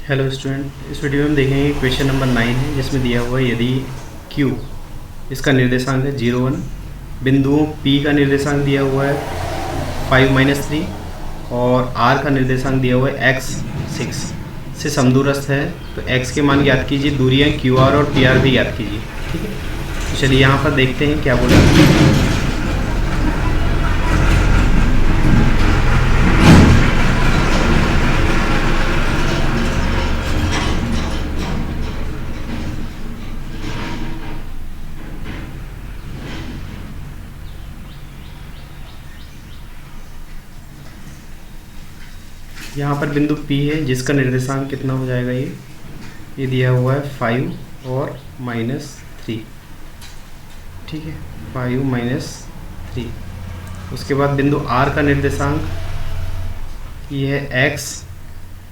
Hello student, इस video में हम देखेंगे क्वेश्चन नंबर 9 है जिसमें दिया हुआ है यदि Q इसका निर्देशांक है 0 1, बिंदुओं P का निर्देशांक दिया हुआ है 5-3 और R का निर्देशांक दिया हुआ है x 6 से समदूरस्थ है, तो x के मान ज्ञात कीजिए, दूरियां QR और PR भी ज्ञात कीजिए। ठीक है, तो चलिए यहाँ पर देखते हैं क्या बोला। यहाँ पर बिंदु P है जिसका निर्देशांक कितना हो जाएगा, ये दिया हुआ है 5 और -3। ठीक है, 5 - 3। उसके बाद बिंदु R का निर्देशांक ये है x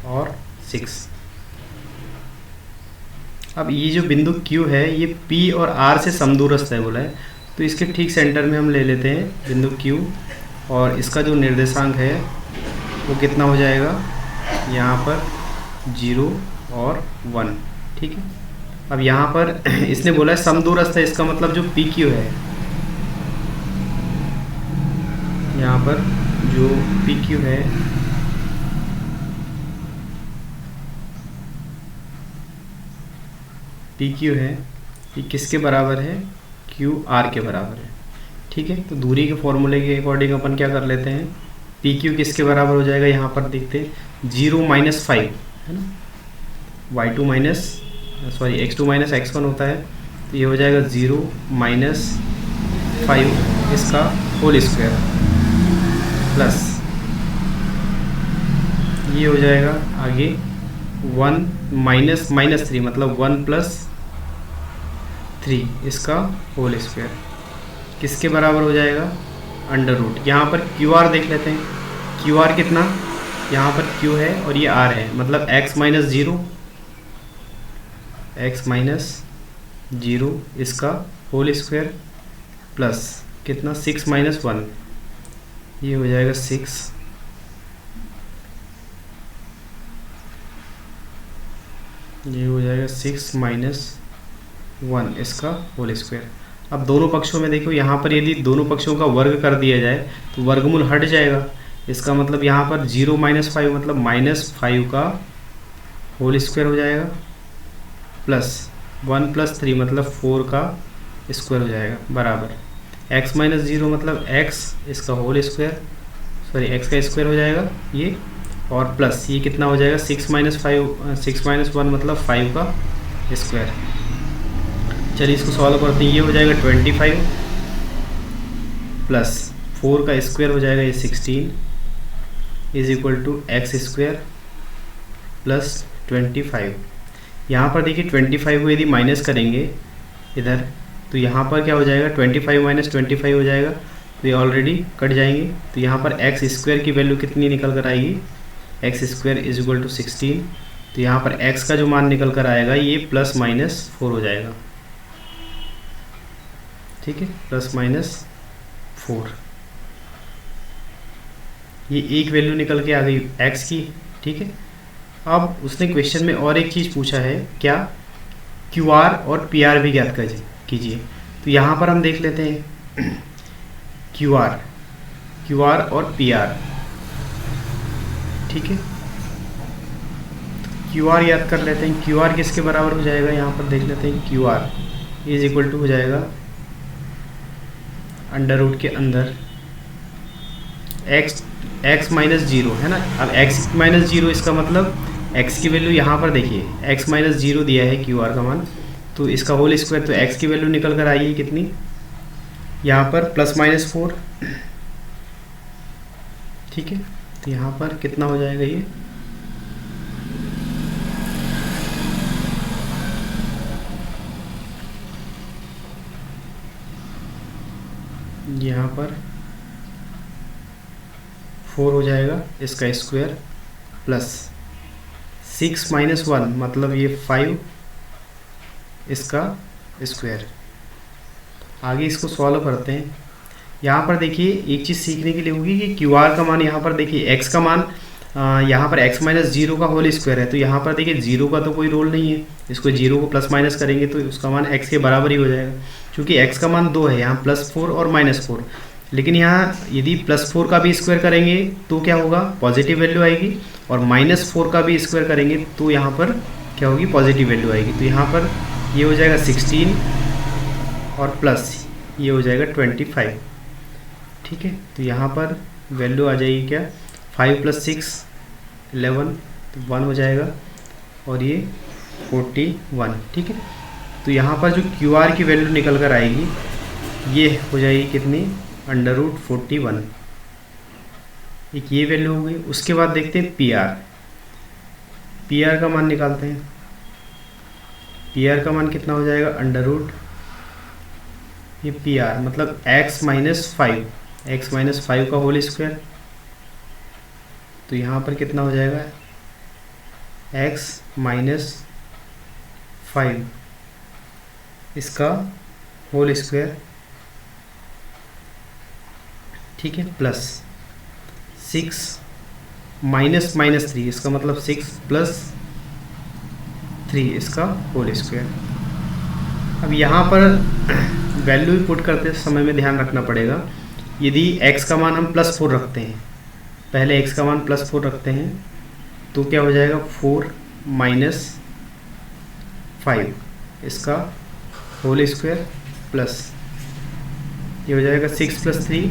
और 6। अब ये जो बिंदु Q है ये P और R से समदूरस्थ है बोला है, तो इसके ठीक सेंटर में हम ले लेते हैं बिंदु Q और इसका जो निर्देशांक है वो कितना हो जाएगा, यहाँ पर 0 और 1। ठीक है, अब यहाँ पर इसने बोला है समदूरस्थ है, इसका मतलब जो PQ है, यहाँ पर जो PQ है ये किसके बराबर है, QR के बराबर है। ठीक है, तो दूरी के फॉर्मूले के अकॉर्डिंग अपन क्या कर लेते हैं, PQ किसके बराबर हो जाएगा, यहाँ पर देखते हैं 0 - 5 है ना, x2 - x1 होता है, तो ये हो जाएगा 0 - 5 इसका होल स्क्वायर प्लस ये हो जाएगा आगे 1 - -3 मतलब 1 + 3 इसका होल स्क्वायर किसके बराबर हो जाएगा, √। यहाँ पर QR देख लेते हैं, QR कितना, यहाँ पर Q है और ये R है, मतलब x - 0 इसका होल स्क्वायर प्लस कितना 6 - 1, ये हो जाएगा 6, ये हो जाएगा 6 - 1 इसका होल स्क्वायर। अब दोनों पक्षों में देखो, यहाँ पर यदि दोनों पक्षों का वर्ग कर दिया जाए तो वर्गमूल हट जाएगा, इसका मतलब यहाँ पर 0 - 5 मतलब -5 का होल स्क्वायर हो जाएगा प्लस 1 + 3 मतलब 4 का स्क्वायर हो जाएगा बराबर x - 0 मतलब x इसका होल स्क्वायर, सॉरी x का स्क्वायर हो जाएगा ये, और प्लस ये कितना हो जाएगा 6 - 1 मतलब 5 का स्क्वायर। चलिए इसको सॉल्व करते हैं, ये हो जाएगा 25 प्लस 4 का स्क्वायर हो जाएगा ये 16 = x² प्लस 25। यहाँ पर देखिए 25 को यदि माइनस करेंगे इधर, तो यहाँ पर क्या हो जाएगा 25 - 25 हो जाएगा, तो ये ऑलरेडी कट जाएंगे, तो यहाँ पर x² की वैल्यू कितनी निकल कर आएगी, x² = 16, तो यहाँ पर x का जो मान निकल कर आएगा ये +-4 हो जाएगा। ठीक है, +-4, ये एक वैल्यू निकल के आ गई x की। ठीक है, अब उसने क्वेश्चन में और एक चीज़ पूछा है, क्या, QR और PR भी ज्ञात कीजिए। तो यहाँ पर हम देख लेते हैं QR और PR। ठीक है, QR याद कर लेते हैं, QR किसके बराबर हो जाएगा, यहाँ पर देख लेते हैं QR = हो जाएगा √ के अंदर x - 0 है ना। अब x - 0 इसका मतलब x की वैल्यू यहाँ पर देखिए, x - 0 दिया है QR का मान, तो इसका होल स्क्वायर, तो x की वैल्यू निकल कर आई है कितनी, यहाँ पर +-4। ठीक है, तो यहाँ पर कितना हो जाएगा, ये यहाँ पर 4 हो जाएगा इसका स्क्वायर प्लस 6 - 1 मतलब ये 5 इसका स्क्वायर। आगे इसको सॉल्व करते हैं। यहाँ पर देखिए एक चीज़ सीखने के लिए होगी कि QR का मान, यहाँ पर देखिए x का मान यहाँ पर x माइनस जीरो का होल स्क्वायर है, तो यहाँ पर देखिए जीरो का तो कोई रोल नहीं है, इसको जीरो को प्लस माइनस करेंगे तो उसका मान x के बराबर ही हो जाएगा, क्योंकि x का मान 2 है, यहाँ +4 और -4। लेकिन यहाँ यदि +4 का भी स्क्वायर करेंगे तो क्या होगा, पॉजिटिव वैल्यू आएगी, और -4 का भी स्क्वायर करेंगे तो यहाँ पर क्या होगी, पॉजिटिव वैल्यू आएगी। तो यहाँ पर ये हो जाएगा 16 और प्लस ये हो जाएगा 25। ठीक है, तो यहाँ पर वैल्यू आ जाएगी क्या, 5 + 6 11, तो 1 हो जाएगा, और ये 41। ठीक है, तो यहाँ पर जो QR की वैल्यू निकल कर आएगी ये हो जाएगी कितनी, √41। एक ये वैल्यू हो गई। उसके बाद देखते हैं PR का मान निकालते हैं। PR का मान कितना हो जाएगा, ये PR मतलब x माइनस 5 का होल स्क्वायर, तो यहाँ पर कितना हो जाएगा, x माइनस 5 इसका होल स्क्वायर। ठीक है, प्लस 6 माइनस -3 इसका मतलब 6 + 3 इसका होल स्क्वायर। अब यहाँ पर वैल्यू पुट करते समय में ध्यान रखना पड़ेगा, यदि x का मान हम +4 रखते हैं, पहले x का मान +4 रखते हैं तो क्या हो जाएगा, 4 - 5 इसका होल स्क्वायर, प्लस ये हो जाएगा 6 + 3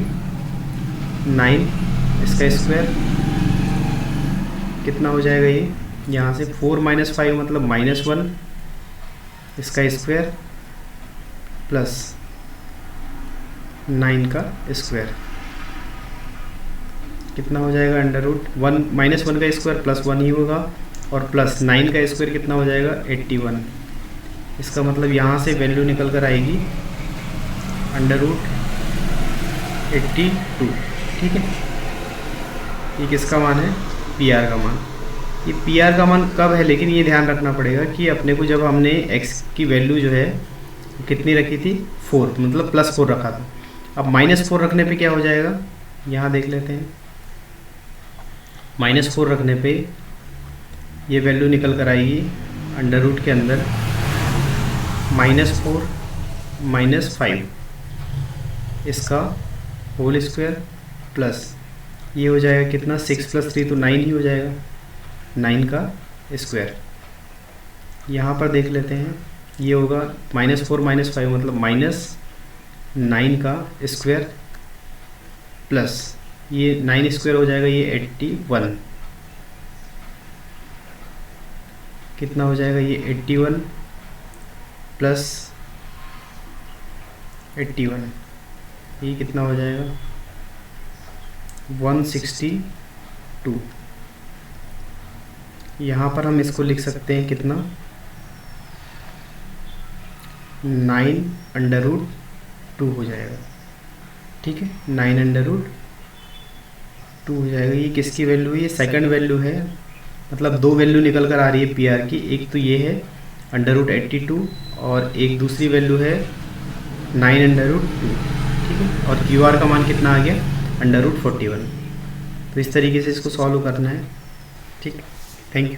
9 इसका स्क्वायर, कितना हो जाएगा ये, यहाँ से 4 - 5 मतलब -1 इसका स्क्वायर, प्लस 9 का स्क्वायर, कितना हो जाएगा, √1 -1 का स्क्वायर प्लस 1 ही होगा, और प्लस 9 का स्क्वायर कितना हो जाएगा, 81। इसका मतलब यहाँ से वैल्यू निकल कर आएगी √82। ठीक है, ये किसका मान है, PR का मान। ये PR का मान कब है, लेकिन ये ध्यान रखना पड़ेगा कि अपने को जब हमने x की वैल्यू जो है कितनी रखी थी, 4, मतलब +4 रखा था। अब -4 रखने पे क्या हो जाएगा, यहाँ देख लेते हैं। -4 रखने पे ये वैल्यू निकल कर आएगी अंडर रूट के अंदर -4 - 5 इसका होल स्क्वायर, प्लस ये हो जाएगा कितना, 6 + 3 तो 9 ही हो जाएगा, 9 का स्क्वायर। यहाँ पर देख लेते हैं, ये होगा -4 - 5 मतलब -9 का स्क्वायर, प्लस ये 9 स्क्वायर हो जाएगा, ये 81, कितना हो जाएगा, ये 81 प्लस 81, ये कितना हो जाएगा, 162। यहाँ पर हम इसको लिख सकते हैं कितना, 9√2 हो जाएगा। ठीक है, 9√2 हो जाएगा। ये किसकी वैल्यू है, ये सेकंड वैल्यू है, मतलब दो वैल्यू निकल कर आ रही है PR की, एक तो ये है √82 और एक दूसरी वैल्यू है 9√2। ठीक है, और QR का मान कितना आ गया, √41। तो इस तरीके से इसको सॉल्व करना है। ठीक, थैंक यू।